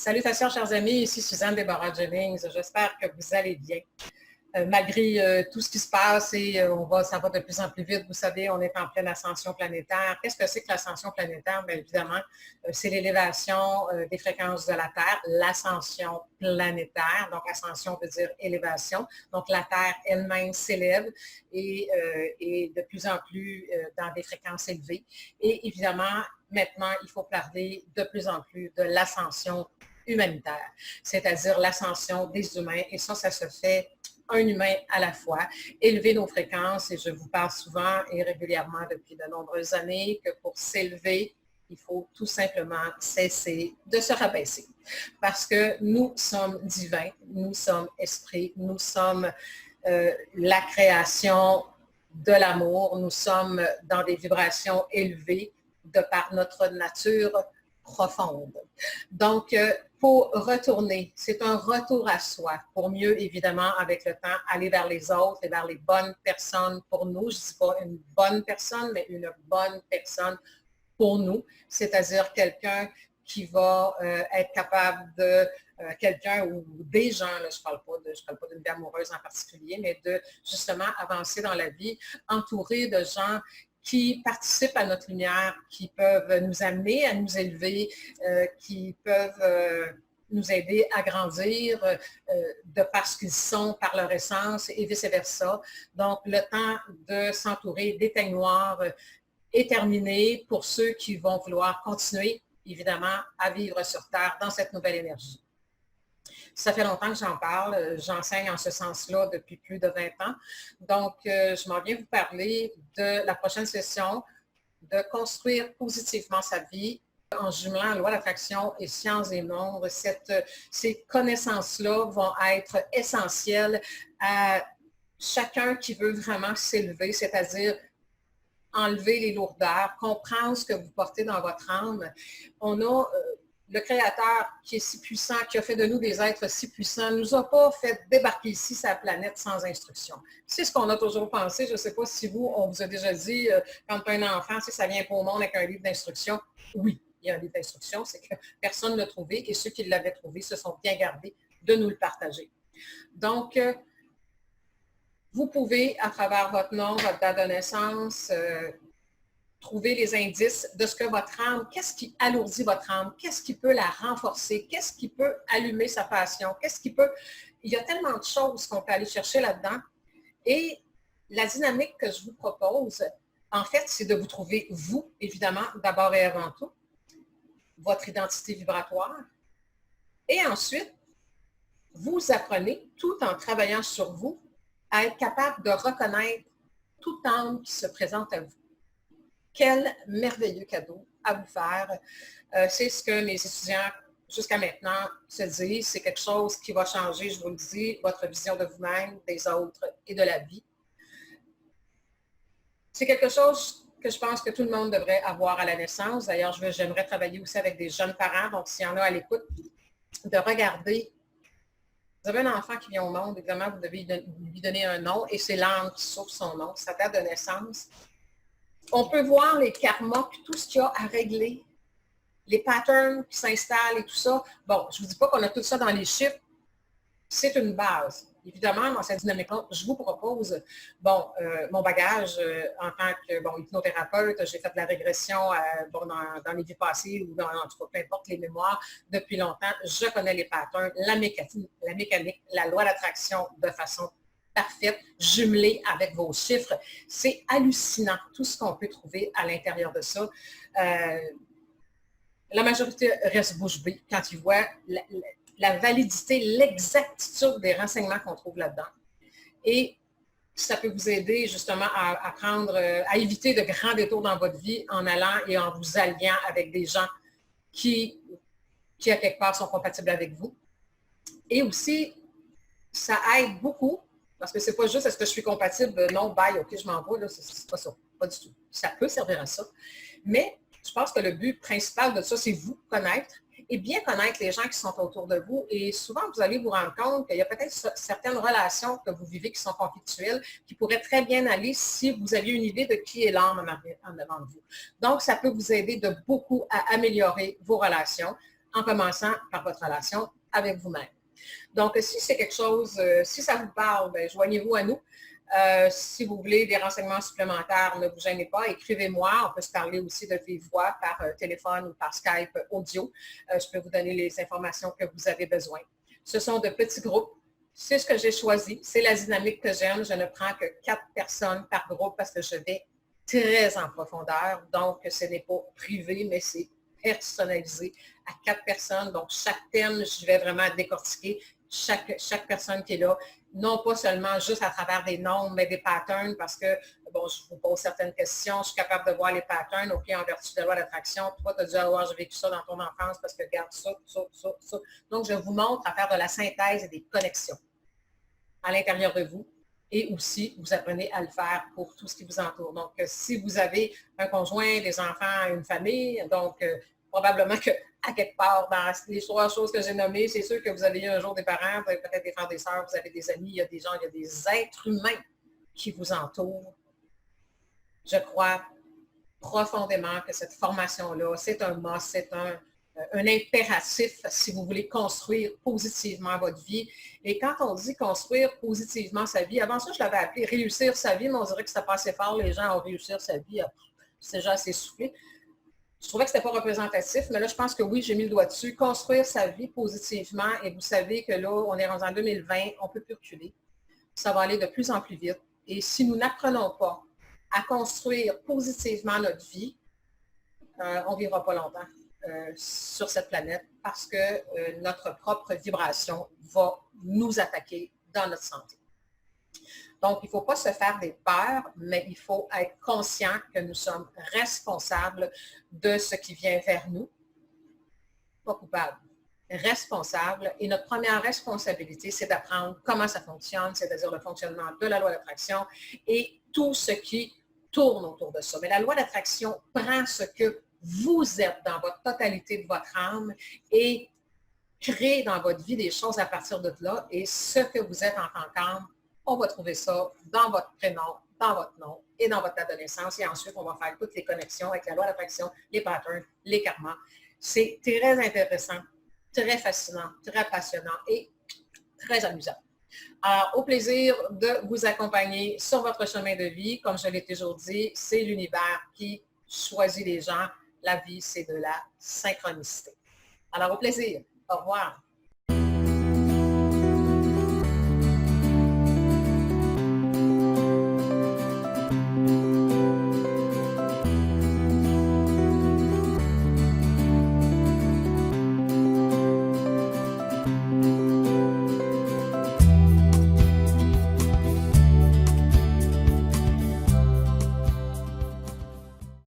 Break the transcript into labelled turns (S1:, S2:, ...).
S1: Salutations, chers amis, ici Suzanne Déborah-Jennings. J'espère que vous allez bien. Malgré tout ce qui se passe et ça va de plus en plus vite. Vous savez, on est en pleine ascension planétaire. Qu'est-ce que c'est que l'ascension planétaire? Bien évidemment, c'est l'élévation des fréquences de la Terre, l'ascension planétaire. Donc, ascension veut dire élévation. Donc, la Terre elle-même s'élève et de plus en plus dans des fréquences élevées. Et évidemment, maintenant, il faut parler de plus en plus de l'ascension humanitaire, c'est-à-dire l'ascension des humains. Et ça se fait un humain à la fois, élever nos fréquences, et je vous parle souvent et régulièrement depuis de nombreuses années que pour s'élever, il faut tout simplement cesser de se rabaisser. Parce que nous sommes divins, nous sommes esprits, nous sommes la création de l'amour, nous sommes dans des vibrations élevées de par notre nature profonde. Donc, pour retourner, c'est un retour à soi, pour mieux, évidemment, avec le temps, aller vers les autres et vers les bonnes personnes pour nous. Je ne dis pas une bonne personne, mais une bonne personne pour nous, c'est-à-dire quelqu'un qui va être capable de, quelqu'un ou des gens, là, je ne parle pas d'une vie amoureuse en particulier, mais de justement avancer dans la vie, entouré de gens qui participent à notre lumière, qui peuvent nous amener à nous élever, qui peuvent nous aider à grandir de par ce qu'ils sont, par leur essence et vice-versa. Donc, le temps de s'entourer d'éteignes noirs est terminé pour ceux qui vont vouloir continuer, évidemment, à vivre sur Terre dans cette nouvelle énergie. Ça fait longtemps que j'en parle. J'enseigne en ce sens-là depuis plus de 20 ans. Donc, je m'en viens vous parler de la prochaine session, de construire positivement sa vie en jumelant loi d'attraction et sciences des nombres. Ces connaissances-là vont être essentielles à chacun qui veut vraiment s'élever, c'est-à-dire enlever les lourdeurs, comprendre ce que vous portez dans votre âme. On a le Créateur qui est si puissant, qui a fait de nous des êtres si puissants, ne nous a pas fait débarquer ici sur la planète sans instruction. C'est ce qu'on a toujours pensé. Je ne sais pas si on vous a déjà dit, quand un enfant, si ça vient pas au monde avec un livre d'instruction, oui, il y a un livre d'instruction, c'est que personne ne l'a trouvé et ceux qui l'avaient trouvé se sont bien gardés de nous le partager. Donc, vous pouvez, à travers votre nom, votre date de naissance, trouver les indices de ce que votre âme, qu'est-ce qui alourdit votre âme, qu'est-ce qui peut la renforcer, qu'est-ce qui peut allumer sa passion, il y a tellement de choses qu'on peut aller chercher là-dedans. Et la dynamique que je vous propose, en fait, c'est de vous trouver, vous, évidemment, d'abord et avant tout, votre identité vibratoire. Et ensuite, vous apprenez, tout en travaillant sur vous, à être capable de reconnaître toute âme qui se présente à vous. Quel merveilleux cadeau à vous faire. C'est ce que mes étudiants, jusqu'à maintenant, se disent. C'est quelque chose qui va changer, je vous le dis, votre vision de vous-même, des autres et de la vie. C'est quelque chose que je pense que tout le monde devrait avoir à la naissance. D'ailleurs, j'aimerais travailler aussi avec des jeunes parents. Donc, s'il y en a à l'écoute, de regarder. Vous avez un enfant qui vient au monde, évidemment, vous devez lui donner un nom et c'est l'âme qui souffre son nom, sa date de naissance. On peut voir les karmas, puis tout ce qu'il y a à régler, les patterns qui s'installent et tout ça. Bon, je ne vous dis pas qu'on a tout ça dans les chiffres. C'est une base. Évidemment, dans cette dynamique-là, je vous propose, mon bagage en tant que hypnothérapeute, j'ai fait de la régression dans les vies passées ou en tout cas, peu importe les mémoires, depuis longtemps. Je connais les patterns, la mécanique, la loi d'attraction de façon parfaite, jumelée avec vos chiffres. C'est hallucinant, tout ce qu'on peut trouver à l'intérieur de ça. La majorité reste bouche bée quand ils voient la validité, l'exactitude des renseignements qu'on trouve là-dedans. Et ça peut vous aider justement à éviter de grands détours dans votre vie en allant et en vous alliant avec des gens qui à quelque part, sont compatibles avec vous. Et aussi, ça aide beaucoup, parce que c'est pas juste est-ce que je suis compatible, non, bye, ok, je m'en vais, là, c'est pas ça, pas du tout. Ça peut servir à ça, mais je pense que le but principal de ça, c'est vous connaître et bien connaître les gens qui sont autour de vous. Et souvent, vous allez vous rendre compte qu'il y a peut-être certaines relations que vous vivez qui sont conflictuelles, qui pourraient très bien aller si vous aviez une idée de qui est l'âme en avant de vous. Donc, ça peut vous aider de beaucoup à améliorer vos relations en commençant par votre relation avec vous-même. Donc, si c'est quelque chose, si ça vous parle, bien, joignez-vous à nous. Si vous voulez des renseignements supplémentaires, ne vous gênez pas, écrivez-moi. On peut se parler aussi de vive voix par téléphone ou par Skype audio. Je peux vous donner les informations que vous avez besoin. Ce sont de petits groupes. C'est ce que j'ai choisi. C'est la dynamique que j'aime. Je ne prends que 4 personnes par groupe parce que je vais très en profondeur. Donc, ce n'est pas privé, mais c'est personnalisé à 4 personnes. Donc, chaque thème, je vais vraiment décortiquer chaque personne qui est là, non pas seulement juste à travers des nombres, mais des patterns, parce que, bon, je vous pose certaines questions, je suis capable de voir les patterns, OK, en vertu de la loi d'attraction. Toi, tu as dû avoir vécu ça dans ton enfance parce que regarde ça. Donc, je vous montre à faire de la synthèse et des connexions à l'intérieur de vous. Et aussi, vous apprenez à le faire pour tout ce qui vous entoure. Donc, si vous avez un conjoint, des enfants, une famille, donc probablement qu'à quelque part, dans les 3 choses que j'ai nommées, c'est sûr que vous avez eu un jour des parents, vous avez peut-être des frères, des sœurs, vous avez des amis, il y a des gens, il y a des êtres humains qui vous entourent. Je crois profondément que cette formation-là, c'est un must, c'est un impératif si vous voulez construire positivement votre vie. Et quand on dit construire positivement sa vie, avant ça, je l'avais appelé réussir sa vie, mais on dirait que c'était pas assez fort, les gens ont réussir sa vie, c'est déjà assez soufflé. Je trouvais que ce n'était pas représentatif, mais là, je pense que oui, j'ai mis le doigt dessus. Construire sa vie positivement, et vous savez que là, on est rendu en 2020, on ne peut plus reculer. Ça va aller de plus en plus vite. Et si nous n'apprenons pas à construire positivement notre vie, on ne vivra pas longtemps sur cette planète parce que notre propre vibration va nous attaquer dans notre santé. Donc, il ne faut pas se faire des peurs, mais il faut être conscient que nous sommes responsables de ce qui vient vers nous. Pas coupables, responsables. Et notre première responsabilité, c'est d'apprendre comment ça fonctionne, c'est-à-dire le fonctionnement de la loi d'attraction et tout ce qui tourne autour de ça. Mais la loi d'attraction prend ce que vous êtes dans votre totalité de votre âme et crée dans votre vie des choses à partir de là. Et ce que vous êtes en tant qu'âme, on va trouver ça dans votre prénom, dans votre nom et dans votre date de naissance. Et ensuite, on va faire toutes les connexions avec la loi d'attraction, les patterns, les karmas. C'est très intéressant, très fascinant, très passionnant et très amusant. Alors, au plaisir de vous accompagner sur votre chemin de vie. Comme je l'ai toujours dit, c'est l'univers qui choisit les gens. La vie, c'est de la synchronicité. Alors, au plaisir. Au revoir.